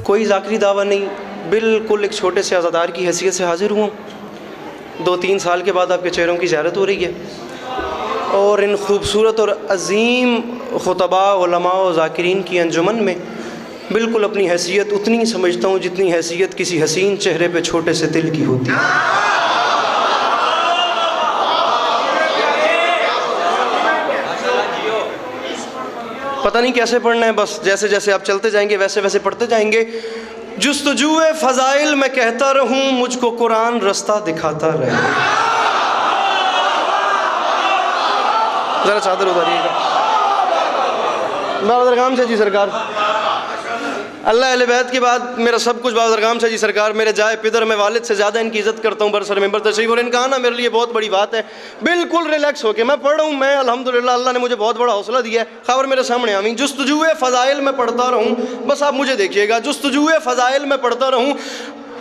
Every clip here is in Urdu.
کوئی ذاکری دعویٰ نہیں، بالکل ایک چھوٹے سے عزادار کی حیثیت سے حاضر ہوں۔ 2-3 سال کے بعد آپ کے چہروں کی زیارت ہو رہی ہے، اور ان خوبصورت اور عظیم خطباء، علماء و ذاکرین کی انجمن میں بالکل اپنی حیثیت اتنی ہی سمجھتا ہوں جتنی حیثیت کسی حسین چہرے پہ چھوٹے سے دل کی ہوتی ہے۔ پتہ نہیں کیسے پڑھنا ہے، بس جیسے جیسے آپ چلتے جائیں گے ویسے ویسے پڑھتے جائیں گے۔ جستجوئے فضائل میں کہتا رہوں، مجھ کو قرآن رستہ دکھاتا رہے۔ ذرا چادر اتاریے گا بابا درگام سے جی سرکار۔ اللہ اہل بیت کے بعد میرا سب کچھ بابا درگام سے جی سرکار، میرے جائے پدر، میں والد سے زیادہ ان کی عزت کرتا ہوں برسر ممبر تشریف، اور ان کا آنا میرے لیے بہت بڑی بات ہے۔ بالکل ریلیکس ہو کے میں پڑھ رہا ہوں، میں الحمدللہ اللہ نے مجھے بہت بڑا حوصلہ دیا ہے۔ خبر میرے سامنے آمین۔ جستجوئے فضائل میں پڑھتا رہوں، بس آپ مجھے دیکھیے گا، جستجوئے فضائل میں پڑھتا رہوں۔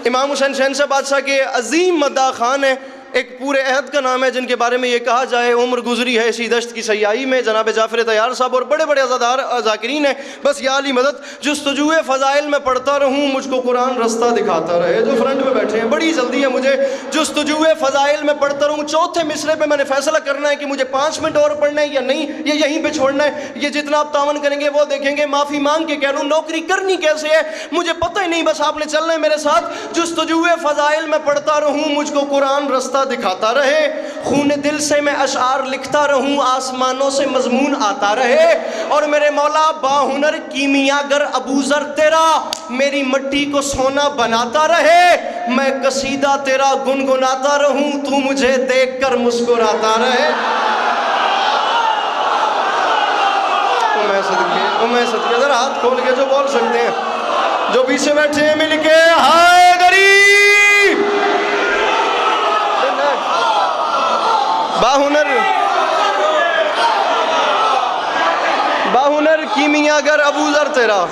امام حسین شہنشاہ بادشاہ کے عظیم مداح خان ہیں، ایک پورے عہد کا نام ہے جن کے بارے میں یہ کہا جائے عمر گزری ہے اسی دشت کی سیاہی میں، جناب جعفر طیار صاحب، اور بڑے بڑے عزادار ذاکرین ہیں۔ بس یا علی مدد، جستجوئے فضائل میں پڑھتا رہوں، مجھ کو قرآن رستہ دکھاتا رہے۔ جو فرنٹ میں بیٹھے ہیں، بڑی جلدی ہے مجھے، جستجوئے فضائل میں پڑھتا رہوں۔ چوتھے مصرے پہ میں نے فیصلہ کرنا ہے کہ مجھے 5 منٹ اور پڑھنا ہے یا نہیں، یہ یہیں پہ چھوڑنا ہے۔ یہ جتنا آپ تعاون کریں گے وہ دیکھیں گے۔ معافی مانگ کے کہہ رہا ہوں، نوکری کرنی کیسے ہے مجھے پتہ ہی نہیں، بس آپ نے چلنا ہے میرے ساتھ۔ جستجوئے فضائل میں پڑھتا رہوں، مجھ کو قرآن رستہ دکھاتا رہے۔ خون دل سے میں اشعار لکھتا رہوں، آسمانوں سے مضمون آتا رہے۔ اور میرے مولا باہنر کیمیاگر ابوذر تیرا میری مٹی کو سونا بناتا رہے۔ میں قصیدہ تیرا گنگناتا رہوں، تو مجھے دیکھ کر مسکراتا رہے۔ میں صدقے ذرا ہاتھ کھول کے جو بول سکتے ہیں، جو پیچھے بیٹھے ہیں مل کے ہائے غریب۔ باہنر کیمیاگر ابوذر تیرا،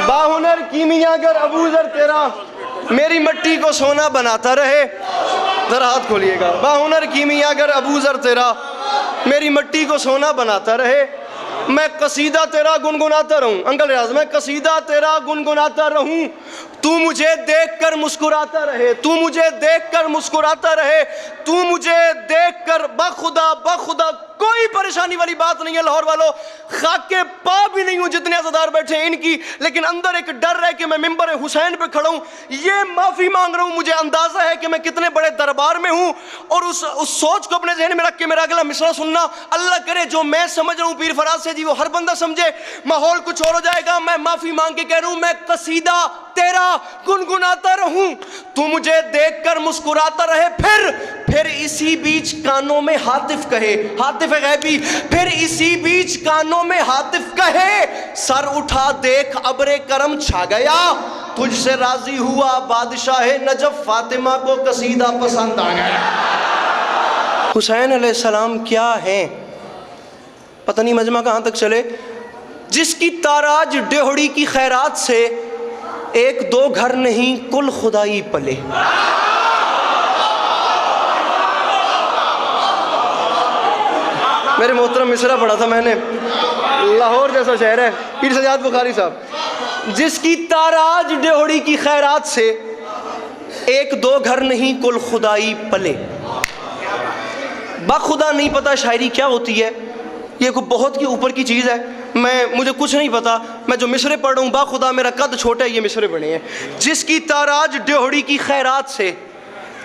باہنر کیمیاگر ابوذر تیرا میری مٹی کو سونا بناتا رہے۔ ذرا ہاتھ کھولیے گا۔ باہنر کیمیاگر ابوذر تیرا میری مٹی کو سونا بناتا رہے۔ میں قصیدہ تیرا گنگناتا رہوں، انکل ریاض، میں قصیدہ تیرا گنگناتا رہوں، تو مجھے دیکھ کر مسکراتا رہے، تو مجھے دیکھ کر مسکراتا رہے، تو مجھے دیکھ کر بخدا بخدا۔ کوئی پریشانی والی بات نہیں ہے لاہور والوں، خاک کے پا بھی نہیں ہوں جتنے عزادار بیٹھے ہیں ان کی، لیکن اندر ایک ڈر ہے کہ میں ممبر حسین پہ کھڑا ہوں۔ یہ معافی مانگ رہا ہوں، مجھے اندازہ ہے کہ میں کتنے بڑے دربار میں ہوں، اور اس سوچ کو اپنے ذہن میں رکھ کے میرا اگلا مصرع سننا۔ اللہ کرے جو میں سمجھ رہا ہوں پیر فراز سے جی وہ ہر بندہ سمجھے، ماحول کچھ اور ہو جائے گا۔ میں معافی مانگ کے کہہ رہا ہوں، میں قصیدہ تیرا گنگناتا رہوں، تو مجھے دیکھ کر مسکراتا رہے۔ پھر اسی بیچ کانوں میں ہاتف کہے، ہاتف غیبی، پھر اسی بیچ کانوں میں ہاتف کہے، سر اٹھا دیکھ ابر کرم چھا گیا، تجھ سے راضی ہوا بادشاہ نجف، فاطمہ کو قصیدہ پسند آ گیا۔ حسین علیہ السلام کیا ہیں؟ پتہ نہیں مجمع کہاں تک چلے۔ جس کی تاراج ڈیہڑی کی خیرات سے 1-2 گھر نہیں کل خدائی پلے۔ میرے محترم مصرع پڑھا تھا میں نے، لاہور جیسا شہر ہے، پیر سجاد بخاری صاحب، جس کی تاراج ڈیہڑی کی خیرات سے 1-2 گھر نہیں کل خدائی پلے۔ بخدا نہیں پتا شاعری کیا ہوتی ہے، یہ کوئی بہت کی اوپر کی چیز ہے، مجھے کچھ نہیں پتا، میں جو مصرے پڑھ رہا ہوں باخدا میرا قد چھوٹا ہے، یہ مصرے بنے ہیں۔ جس کی تاراج ڈیہڑی کی خیرات سے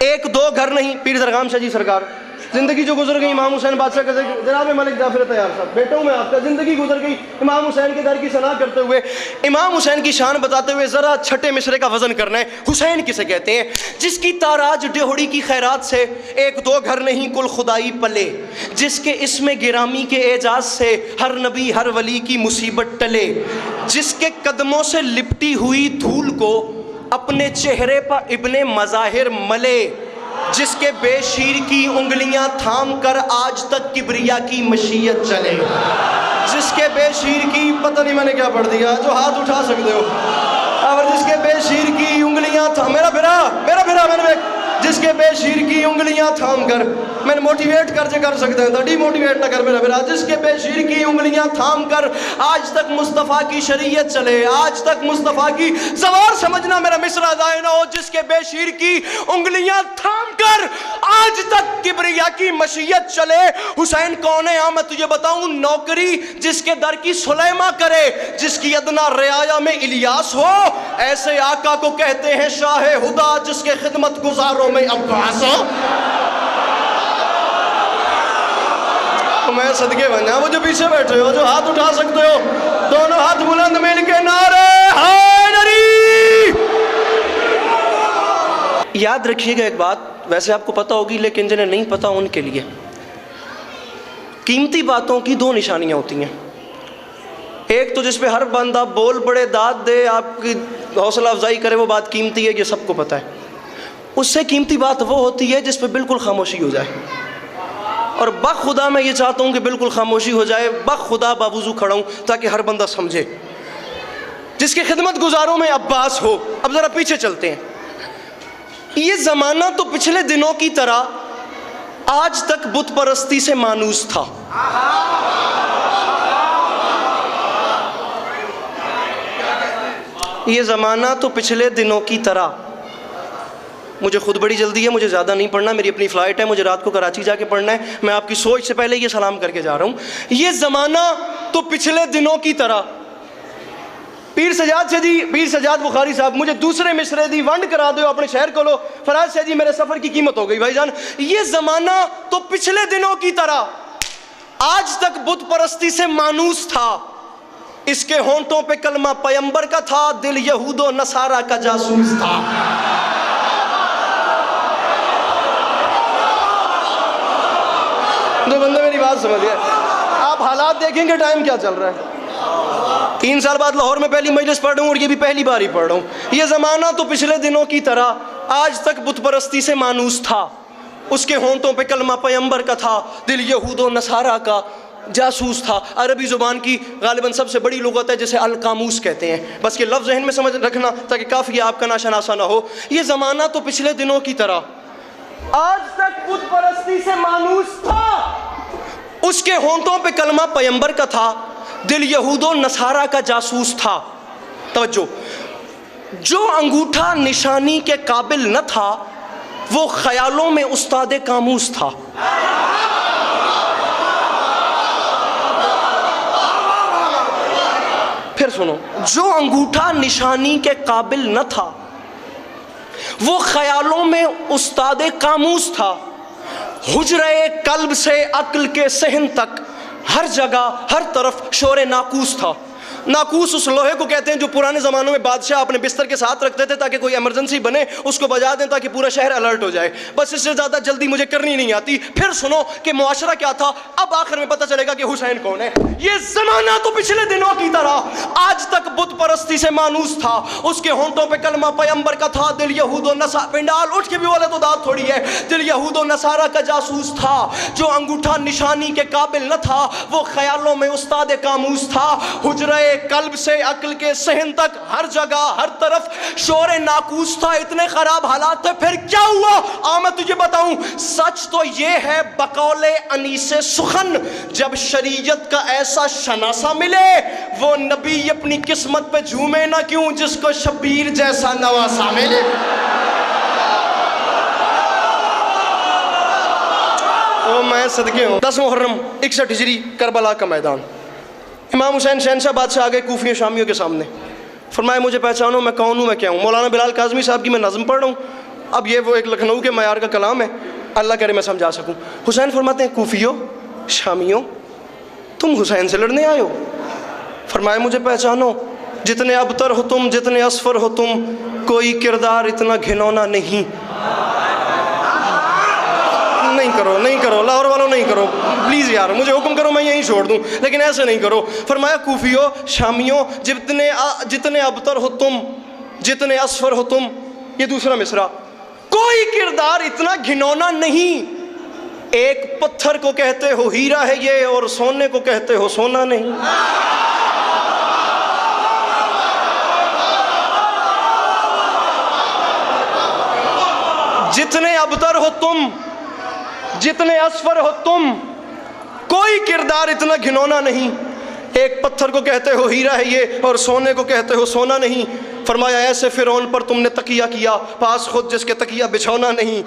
1-2 گھر نہیں، پیر درگام شاہ جی سرکار، زندگی جو گزر گئی امام حسین بادشاہ کا ذکر، جناب ملک جعفر طیار صاحب، بیٹا ہوں میں آپ کا، زندگی گزر گئی امام حسین کے در کی ثنا کرتے ہوئے، امام حسین کی شان بتاتے ہوئے ذرا چھٹے مصرے کا وزن کرنا ہے۔ حسین کسے کہتے ہیں؟ جس کی تاراج ڈیہڑی کی خیرات سے 1-2 گھر نہیں کل خدائی پلے، جس کے اسم گرامی کے اعجاز سے ہر نبی ہر ولی کی مصیبت ٹلے، جس کے قدموں سے لپٹی ہوئی دھول کو اپنے چہرے پر ابن مظاہر ملے، جس کے بے شیر کی انگلیاں تھام کر آج تک کبریا کی مشیت چلے، جس کے بے شیر کی، پتہ نہیں میں نے کیا پڑھ دیا، جو ہاتھ اٹھا سکتے ہو، اور جس کے بے شیر کی انگلیاں تھام، میرا بھرا میں نے، جس کے بے شیر کی انگلیاں تھام کر میں نے موٹیویٹ کر سکتے ہیں، ڈی موٹیویٹ نہ کر میرا میرا، جس کے بے شیر کی انگلیاں تھام کر آج تک مصطفیٰ کی شریعت چلے، آج تک مصطفیٰ کی زوار سمجھنا میرا مصرع ضائع نہ ہو، جس کے بے شیر کی انگلیاں تھام کر آج تک کبریا کی مشیت چلے۔ حسین کون ہے؟ ہاں میں تجھے بتاؤں، نوکری جس کے در کی سلیمہ کرے، جس کی ادنا رعایا میں الیاس ہو، ایسے آقا کو کہتے ہیں شاہ ہدا، جس کے خدمت گزاروں میں عباس ہو۔ میں صدقے بن جاؤں، وہ جو پیچھے بیٹھے ہو، جو ہاتھ اٹھا سکتے ہو، دونوں ہاتھ بلند مل کے نعرے حیدری۔ یاد رکھیے گا ایک بات، ویسے آپ کو پتہ ہوگی لیکن جنہیں نہیں پتہ ان کے لیے، قیمتی باتوں کی دو نشانیاں ہوتی ہیں۔ ایک تو جس پہ ہر بندہ بول پڑے، داد دے، آپ کی حوصلہ افزائی کرے، وہ بات قیمتی ہے، یہ سب کو پتہ ہے۔ اس سے قیمتی بات وہ ہوتی ہے جس پہ بالکل خاموشی ہو جائے، اور بخدا میں یہ چاہتا ہوں کہ بالکل خاموشی ہو جائے، بخدا باوضو کھڑا ہوں تاکہ ہر بندہ سمجھے، جس کے خدمت گزاروں میں عباس ہو۔ اب ذرا پیچھے چلتے ہیں۔ یہ زمانہ تو پچھلے دنوں کی طرح آج تک بت پرستی سے مانوس تھا۔ یہ زمانہ تو پچھلے دنوں کی طرح، مجھے خود بڑی جلدی ہے، مجھے زیادہ نہیں پڑھنا، میری اپنی فلائٹ ہے، مجھے رات کو کراچی جا کے پڑھنا ہے، میں آپ کی سوچ سے پہلے یہ سلام کر کے جا رہا ہوں۔ یہ زمانہ تو پچھلے دنوں کی طرح، پیر سجاد بخاری صاحب مجھے دوسرے مصرے دی ونڈ کرا دو اپنے شہر کو لو، فراز سے جی میرے سفر کی قیمت ہو گئی بھائی جان۔ یہ زمانہ تو پچھلے دنوں کی طرح آج تک بت پرستی سے مانوس تھا، اس کے ہونٹوں پہ کلمہ پیمبر کا تھا، دل یہود و نصارہ کا جاسوس تھا۔ دو بندے میری بات سمجھ گئے؟ آپ حالات دیکھیں گے ٹائم کیا چل رہا ہے۔ 3 سال بعد لاہور میں پہلی مجلس پڑھ رہا ہوں اور یہ بھی پہلی بار ہی پڑھ رہا ہوں۔ یہ زمانہ تو پچھلے دنوں کی طرح آج تک بت پرستی سے مانوس تھا، اس کے ہونٹوں پہ کلمہ پیمبر کا تھا، دل یہود و نصارہ کا جاسوس تھا۔ عربی زبان کی غالباً سب سے بڑی لغت ہے جسے القاموس کہتے ہیں، بس یہ لفظ ذہن میں سمجھ رکھنا تاکہ کافی آپ کا ناشناسا نہ ہو۔ یہ زمانہ تو پچھلے دنوں کی طرح آج تک بت پرستی سے مانوس تھا، اس کے ہونٹوں پہ کلمہ پیمبر کا تھا، دل یہود و نصارہ کا جاسوس تھا۔ توجہ، جو انگوٹھا نشانی کے قابل نہ تھا وہ خیالوں میں استاد قاموس تھا۔ پھر سنو، جو انگوٹھا نشانی کے قابل نہ تھا وہ خیالوں میں استاد قاموس تھا۔ حجرے قلب سے عقل کے صحن تک ہر جگہ ہر طرف شور ناقوس تھا۔ ناقوس اس لوہے کو کہتے ہیں جو پرانے زمانوں میں بادشاہ اپنے بستر کے ساتھ رکھتے تھے تاکہ کوئی ایمرجنسی بنے اس کو بجا دیں تاکہ پورا شہر الرٹ ہو جائے۔ بس اس سے زیادہ جلدی مجھے کرنی نہیں آتی۔ پھر سنو کہ معاشرہ کیا تھا، اب آخر میں پتہ چلے گا کہ حسین کون ہے۔ یہ زمانہ تو پچھلے دنوں کی طرح آج تک بت پرستی سے مانوس تھا، اس کے ہونٹوں پہ کلمہ پیمبر کا تھا، دل یہود و نصارہ، پنڈال اٹھ کے بھی بولے تو داد تھوڑی ہے، دل یہود و نصارہ کا جاسوس تھا۔ جو انگوٹھا نشانی کے قابل نہ تھا وہ خیالوں میں استاد قاموس تھا۔ حجرے قلب سے عقل کے صحن تک ہر جگہ ہر طرف شور ناقوس تھا۔ اتنے خراب حالات تھے، پھر کیا ہوا میں تجھے بتاؤں۔ سچ تو یہ ہے بقول انیس سخن، جب شریعت کا ایسا شناسہ ملے وہ نبی اپنی قسمت پہ جھومے نہ کیوں جس کو شبیر جیسا نواسا ملے۔ میں صدقے ہوں 10 محرم 61 ہجری کربلا کا میدان، امام حسین شہنشاہ بادشاہ آگئے کوفیوں شامیوں کے سامنے، فرمائے مجھے پہچانو میں کون ہوں، میں کیا ہوں۔ مولانا بلال کاظمی صاحب کی میں نظم پڑھ رہا ہوں، اب یہ وہ ایک لکھنؤ کے معیار کا کلام ہے، اللہ کرے میں سمجھا سکوں۔ حسین فرماتے ہیں کوفیوں شامیوں تم حسین سے لڑنے آئے ہو، فرمائے مجھے پہچانو، جتنے ابتر ہو تم جتنے اسفر ہو تم، کوئی کردار اتنا گھنونا نہیں۔ نہیں کرو لاہور والوں، نہیں کرو پلیز یار، مجھے حکم کرو میں یہیں چھوڑ دوں، لیکن ایسے نہیں کرو۔ فرمایا کوفیوں شامیوں جتنے ابتر ہو تم جتنے اسفر ہو تم، یہ دوسرا مصرع، کوئی کردار اتنا گھنونا نہیں۔ ایک پتھر کو کہتے ہو ہیرا ہے یہ اور سونے کو کہتے ہو سونا نہیں۔ جتنے ابتر ہو تم جتنے اسفر ہو تم کوئی کردار اتنا گھنونا نہیں. ایک پتھر کو کہتے ہو ہیرا ہے یہ اور سونے کو کہتے ہو سونا نہیں. فرمایا ایسے فرعون پر تم نے تکیہ کیا پاس خود جس کے تکیہ بچھونا نہیں.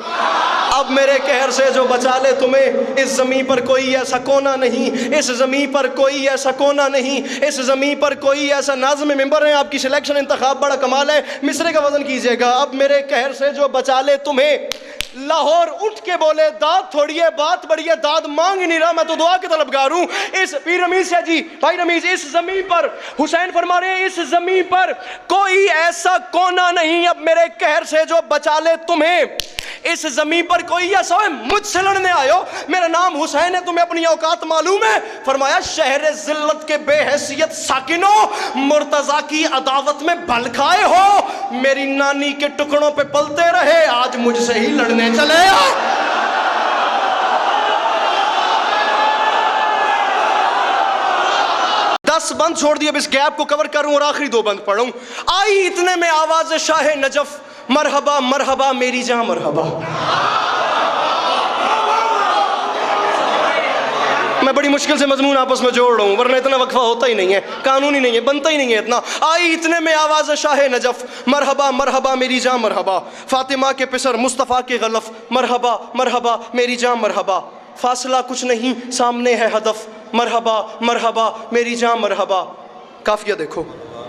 اب میرے قہر سے جو بچا لے تمہیں اس زمین پر کوئی ایسا کونا نہیں, اس زمین پر کوئی ایسا کونا نہیں, اس زمین پر کوئی ایسا. ناظم ممبر ہیں, آپ کی سلیکشن انتخاب بڑا کمال ہے, مصرے کا وزن کیجئے گا. اب میرے قہر سے جو بچا لے تمہیں. لاہور اٹھ کے بولے داد تھوڑی ہے بات بڑی ہے, داد مانگ نہیں رہا میں تو دعا کے طلبگار ہوں. اس پیر رمیز ہے جی بھائی رمیز, اس زمین پر حسین فرما رہے ہیں اس زمین پر کوئی ایسا کونا نہیں اب میرے قہر سے جو بچا لے تمہیں. اس زمین پر کوئی ایسا ہے مجھ سے لڑنے آئے ہو, میرا نام حسین ہے, تمہیں اپنی اوقات معلوم ہے. فرمایا شہر ذلت کے بے حیثیت ساکنوں مرتضیٰ کی عداوت میں بل کھائے ہو. میری نانی کے ٹکڑوں پہ پلتے رہے, آج مجھ سے ہی لڑنے چلے آئے. 10 بند چھوڑ دیے, اب اس گیپ کو کور کروں اور آخری 2 بند پڑھوں. آئی اتنے میں آواز شاہ نجف مرحبا مرحبا میری جاں مرحبا. میں بڑی مشکل سے مضمون آپس میں جوڑ رہا ہوں ورنہ اتنا وقفہ ہوتا ہی نہیں ہے, قانونی نہیں ہے, بنتا ہی نہیں ہے اتنا. آئی اتنے میں آواز شاہ نجف مرحبا مرحبا میری جاں مرحبا. فاطمہ کے پسر مصطفیٰ کے غلف مرحبا مرحبا میری جاں مرحبا. فاصلہ کچھ نہیں سامنے ہے ہدف مرحبا مرحبا میری جاں مرحبا. قافیہ دیکھو,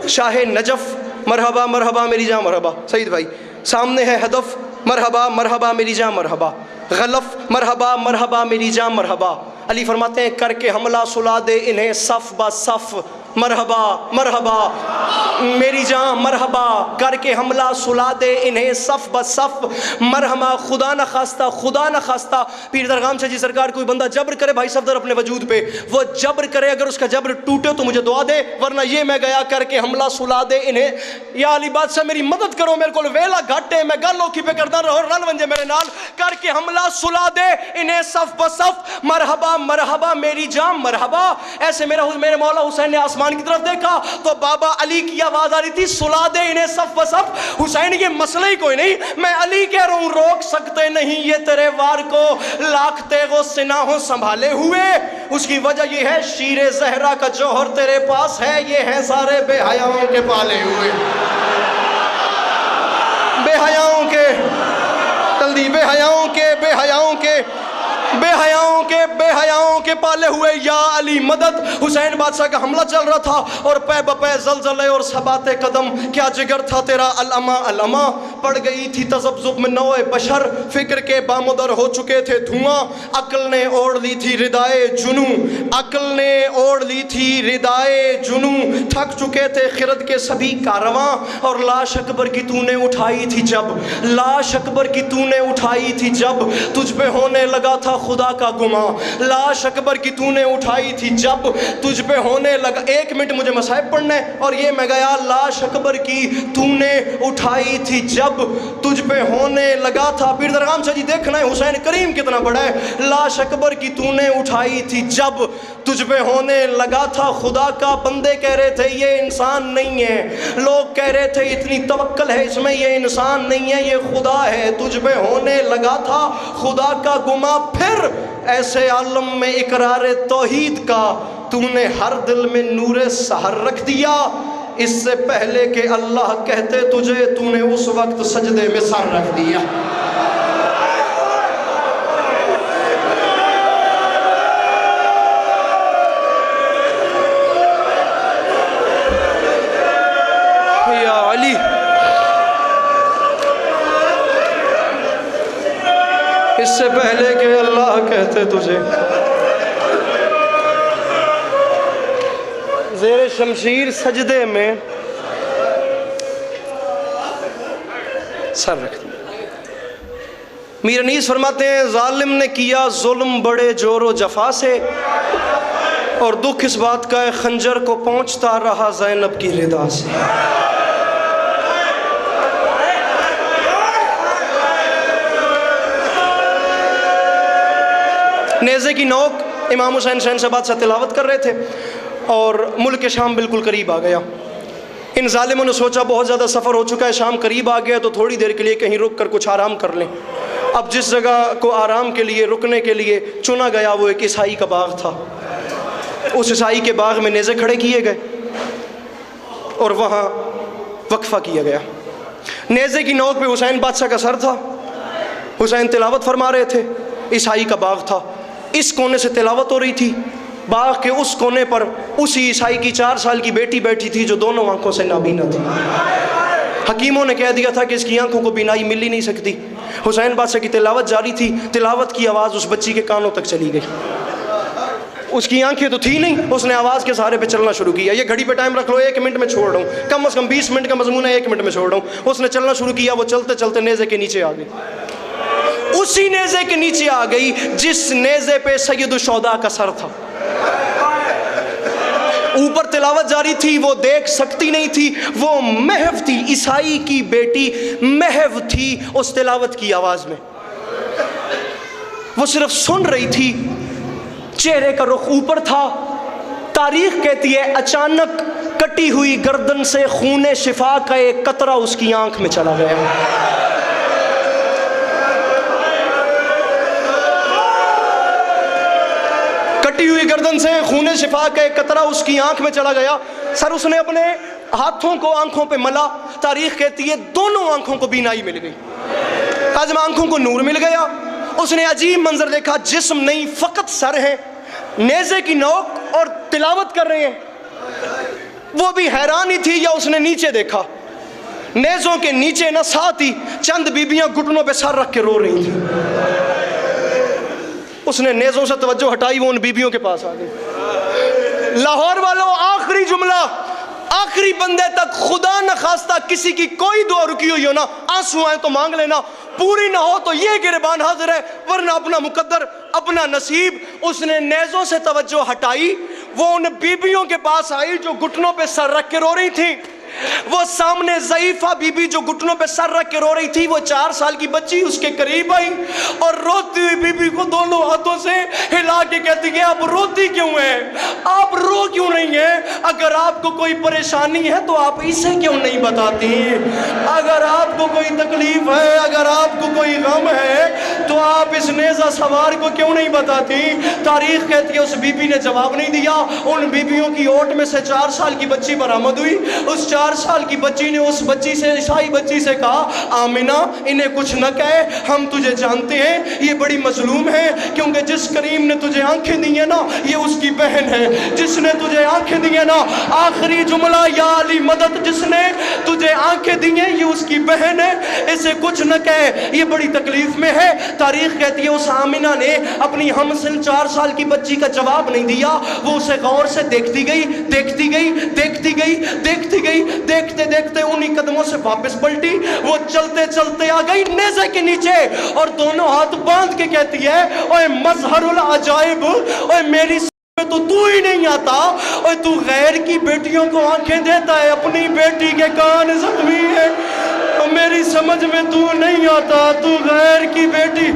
شاہ نجف مرحبا مرحبا میری جاں مرحبا. سعید بھائی, سامنے ہے ہدف مرحبا مرحبا میری جاں مرحبا. غلف مرحبا مرحبا میری جاں مرحبا. علی فرماتے ہیں کر کے حملہ سلا دے انہیں صف با صف مرحبا مرحبا میری جاں مرحبا. کر کے حملہ سلا دے انہیں صف با صف مرحبا. خدا نہ خواستہ خدا نہ خواستہ پیر درغام شاہ جی سرکار کوئی بندہ جبر کرے بھائی صفدر اپنے وجود پہ, وہ جبر کرے اگر اس کا جبر ٹوٹے تو مجھے دعا دے, ورنہ یہ میں گیا کر کے حملہ سلا دے انہیں. یا علی بادشاہ میری مدد کرو, میرے کو ویلا گھٹ ہے, میں گل اوکھی پہ کردہ رہو رل ونجے میرے نال. کر کے حملہ سلا دے انہیں صف با صف مرحبا مرحبا میری جاں مرحبا. ایسے میرے مولا حسین نے آسمان کی طرف دیکھا تو بابا علی کی آواز آ رہی تھی سلا دے انہیں صف و صف. حسین یہ مسئلہ ہی کوئی نہیں, میں علی کہہ رہا ہوں روک سکتے نہیں یہ تیرے وار کو, لاکھ تیغ و سناہوں سنبھالے ہوئے. اس کی وجہ یہ ہے شیر زہرا کا جوہر تیرے پاس ہے, یہ ہیں سارے بے حیاؤں کے پالے ہوئے. بے حیاؤں کے جلدی, بے حیاؤں کے بے حیاؤں کے بے حیاؤں کے بے حیاؤں کے پالے ہوئے. یا علی مدد. حسین بادشاہ کا حملہ چل رہا تھا اور پے بپے زلزلے اور ثبات قدم. کیا جگر تھا تیرا الما الما, پڑ گئی تھی تذبذب میں نوع بشر, فکر کے بامدر ہو چکے تھے دھواں. عقل نے اوڑھ لی تھی ردائے جنوں, عقل نے اوڑھ لی تھی ردائے جنوں. تھک چکے تھے خرد کے سبھی کارواں, اور لاش اکبر کی تو نے اٹھائی تھی جب, لاش اکبر کی تو نے اٹھائی تھی جب, تجھ پہ ہونے لگا تھا خدا کا گماں. لاش اکبر کی تو نے اٹھائی تھی جب, تجھ پہ ہونے لگا. 1 منٹ مجھے مصائب پڑھنا ہے اور یہ میں گیا. لاش اکبر کی تو نے اٹھائی تھی جب, تجھ پہ ہونے لگا تھا. پیر درغام شاہ جی دیکھنا ہے حسین کریم کتنا بڑا ہے. لاش اکبر کی تو نے اٹھائی تھی جب, تجھ پہ ہونے لگا تھا خدا کا. بندے کہہ رہے تھے یہ انسان نہیں ہے, لوگ کہہ رہے تھے اتنی توکل ہے اس میں, یہ انسان نہیں ہے یہ خدا ہے. تجھ پہ ہونے لگا تھا خدا کا گماں. پھر ایسے عالم میں اقرار توحید کا تو نے ہر دل میں نور سحر رکھ دیا. اس سے پہلے کہ اللہ کہتے تجھے تو نے اس وقت سجدے میں سر رکھ دیا. یا علی اس سے پہلے کہ اللہ کہتے تجھے زیر شمشیر سجدے میں سر رکھ دیا. میر انیس فرماتے ہیں ظالم نے کیا ظلم بڑے جور و جفا سے, اور دکھ اس بات کا خنجر کو پہنچتا رہا زینب کی ردا سے. نیزے کی نوک امام حسین شہن شہباد سے تلاوت کر رہے تھے اور ملک شام بالکل قریب آ گیا. ان ظالموں نے سوچا بہت زیادہ سفر ہو چکا ہے, شام قریب آ گیا تو تھوڑی دیر کے لیے کہیں رک کر کچھ آرام کر لیں. اب جس جگہ کو آرام کے لیے رکنے کے لیے چنا گیا وہ ایک عیسائی کا باغ تھا. اس عیسائی کے باغ میں نیزے کھڑے کیے گئے اور وہاں وقفہ کیا گیا. نیزے کی نوک پہ حسین بادشاہ کا سر تھا. حسین تلاوت فرما رہے تھے. عیسائی کا باغ تھا. اس کونے سے تلاوت ہو رہی تھی. باغ کے اس کونے پر اسی عیسائی کی 4 سال کی بیٹی بیٹھی تھی جو دونوں آنکھوں سے نابینا تھی. حکیموں نے کہہ دیا تھا کہ اس کی آنکھوں کو بینائی مل ہی نہیں سکتی. حسین بادشاہ کی تلاوت جاری تھی. تلاوت کی آواز اس بچی کے کانوں تک چلی گئی. اس کی آنکھیں تو تھی نہیں. اس نے آواز کے سہارے پہ چلنا شروع کیا. یہ گھڑی پہ ٹائم رکھ لو, 1 منٹ میں چھوڑ رہا ہوں. کم از کم 20 منٹ کا مضمون ہے, 1 منٹ میں چھوڑ رہا ہوں. اس نے چلنا شروع کیا. وہ چلتے چلتے نیزے کے نیچے آ گئی. اسی نیزے کے نیچے آ گئی جس نیزے پہ سید الشہداء کا سر تھا. اوپر تلاوت جاری تھی. وہ دیکھ سکتی نہیں تھی. وہ محو تھی. عیسائی کی بیٹی محو تھی اس تلاوت کی آواز میں. وہ صرف سن رہی تھی. چہرے کا رخ اوپر تھا. تاریخ کہتی ہے اچانک کٹی ہوئی گردن سے خون شفا کا ایک قطرہ اس کی آنکھ میں چلا گیا. کٹی ہوئی گردن سے خون شفا کا ایک قطرہ اس کی آنکھ میں چلا گیا. سر اس نے اپنے ہاتھوں کو آنکھوں پہ ملا. تاریخ کہتی ہے دونوں آنکھوں کو بینائی مل گئی. آزم آنکھوں کو نور مل گیا. اس نے عجیب منظر دیکھا. جسم نہیں, فقط سر ہے. نیزے کی نوک اور تلاوت کر رہے ہیں. وہ بھی حیران ہی تھی. یا اس نے نیچے دیکھا, نیزوں کے نیچے نہ ساتھ ہی چند بیبیاں گھٹنوں پہ سر رکھ کے رو رہی تھیں. اس نے نیزوں سے توجہ ہٹائی. وہ ان بیبیوں کے پاس آ گئی. لاہور والوں, آخری جملہ, آخری بندے تک خدا نخواستہ کسی کی کوئی دعا رکی ہوئی ہو نا, آنسو آئے تو مانگ لینا, پوری نہ ہو تو یہ گریبان حاضر ہے, ورنہ اپنا مقدر اپنا نصیب. اس نے نیزوں سے توجہ ہٹائی. وہ ان بیبیوں کے پاس آئی جو گھٹنوں پہ سر رکھ کے رو رہی تھی. وہ سامنے ضعیفہ بی بی جو گھٹنوں پہ سر رکھ کے رو رہی تھی, وہ 4 سال کی بچی اس کے قریب آئی اور روتی ہوئی بی بی کو دونوں ہاتھوں سے ہلا کے کہتی کہ آپ روتی کیوں ہیں, آپ رو کیوں نہیں ہیں, اگر آپ کو کوئی پریشانی ہے تو آپ اسے کیوں نہیں بتاتی, اگر آپ کو کوئی تکلیف ہے, اگر آپ کو کوئی غم ہے تو آپ اس نیزہ سوار کو کیوں نہیں بتاتی. تاریخ کہتی ہے اس بی بی نے جواب نہیں دیا. ان بیبیوں کی اوٹ میں سے 4 سال کی بچی برآمد ہوئی. اس 4 سال کی بچی نے اس بچی سے, عیسائی بچی سے کہا, آمنہ انہیں کچھ نہ کہے, ہم تجھے جانتے ہیں, یہ بڑی مظلوم ہے, کیونکہ جس کریم نے تجھے آنکھیں دی ہیں نا یہ اس کی بہن ہے, جس نے تجھے آنکھیں دی ہیں نا, آخری جملہ یا علی مدد, جس نے تجھے آنکھیں دی ہیں یہ اس کی بہن ہے, اسے کچھ نہ کہے, یہ بڑی تکلیف میں ہے. تاریخ کہتی ہے اس آمنہ نے اپنی ہمسن 4 سال کی بچی کا جواب نہیں دیا. وہ اسے غور سے دیکھتی گئی, دیکھتی گئی, دیکھتی گئی, دیکھتی گئی, دیکھتے دیکھتے انہی قدموں سے واپس پلٹی. وہ چلتے چلتے آ گئی نیزے کے نیچے اور دونوں ہاتھ باندھ کے کہتی ہے, اوے مظہر العجائب, اوے میری میں تو ہی نہیں آتا, اوے تو غیر کی بیٹیوں کو آنکھیں دیتا ہے, اپنی بیٹی کے کان زخمی ہے, میری سمجھ میں تو نہیں آتا, تو غیر کی بیٹی